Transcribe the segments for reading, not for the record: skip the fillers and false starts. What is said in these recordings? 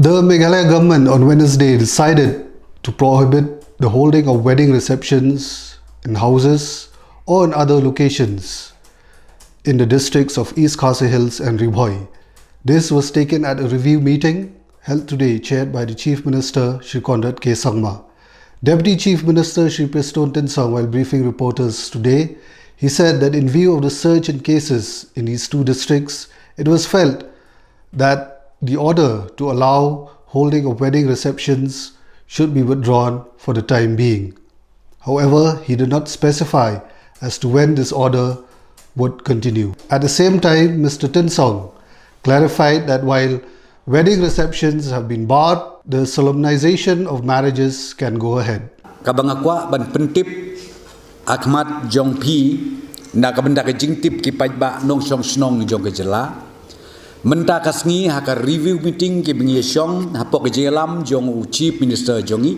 The Meghalaya government on Wednesday decided to prohibit the holding of wedding receptions in houses or in other locations in the districts of East Khasi Hills and Bhoi. This was taken at a review meeting held today, chaired by the Chief Minister Shri Konrad K. Sangma. Deputy Chief Minister Shri Preston Tinsong, while briefing reporters today, he said that in view of the surge in cases in these two districts, it was felt that the order to allow holding of wedding receptions should be withdrawn for the time being. However, he did not specify as to when this order would continue. At the same time, Mr. Tinsong clarified that while wedding receptions have been barred, the solemnization of marriages can go ahead. Kabangakwa ban pentip Ahmad Jongpi na kabenda ke jingtip ki pajba nong song snong jong ke jela menta kasngi haka review meeting ki bingi syong hapok ke jelam jong Chief Minister jongi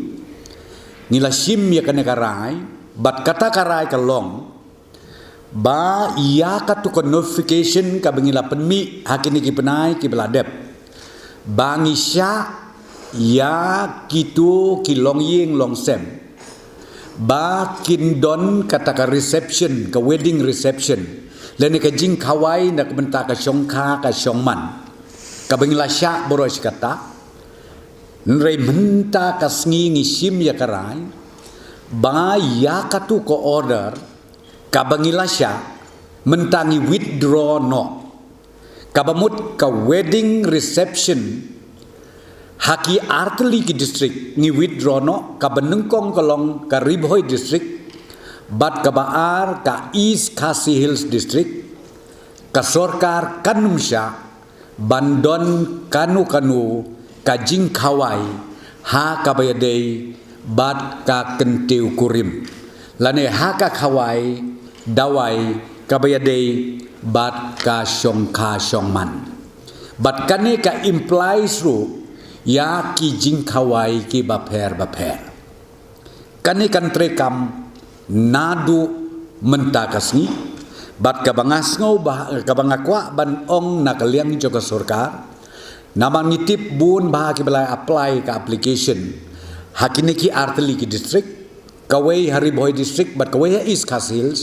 nila sim ya kane karai bat kata karai kalong ba iya katu ko notification ka bingi la penmi hakini ki penai ki beladep bangi sya ya kitu ki long ying long sem ba kindon kata ka reception ka wedding reception lene ka jing kawai nak benta ka syongka ka syongman ka bengla sya boros kata nrei menta ka sngi ngisim ya karai ba ya katu ko order ka bengla sya mentangi withdraw no ka bamut ka wedding reception haki artli ki district ni withdraw no ka benengkong kolong ka Bhoi district bat ka baar ka East Khasi Hills district ka sorkar kanum sya bandon kanu ka jing khawai ha ka bayadei bat ka kentiu kurim lane ha ka khawai dawai ka bayadei bat ka syongka syongman bat kane ka implies ru ya ki jing khawai ki bapher kane kan trekam nadu menta kasni bat kabangas ngau kabangakwa ban ong nakaliang joka sorkar namang nitip bun bah ki belai apply ka application hakini ki artli ki district kawai Bhoi district bat kawai East Khasi Hills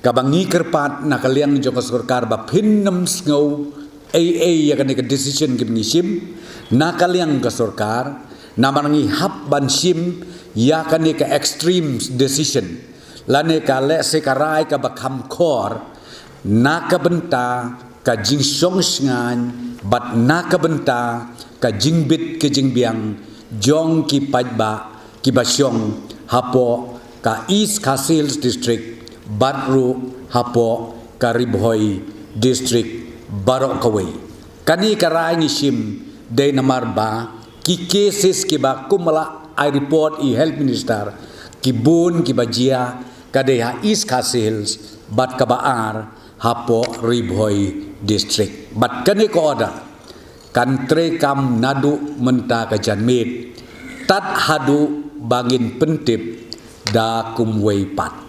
kabangi kerpat nakaliang joka sorkar ba phinnam ngau AA ya kan ke decision ki ngisim nakaliang ka sorkar namangi hap ban sim ya kan ke extreme decision lane ka le se karai ka bakam khor nakabenta ka jingsong sngan bat nakabenta ka jingbit ke jingbiang jong ki pajba ki basyong hapo ka East Khasi Hills district batru hapo ka Bhoi district barok kawai kani karai ngisim day namar ba ki cases ki ba kumala I report I health minister ki bun ki bajia kadeha East Khasi Hills bat kabaar hapo Bhoi district bat kane ko order kantre kam nadu menta ka janmit tat hadu bangin pentip da kumwei pat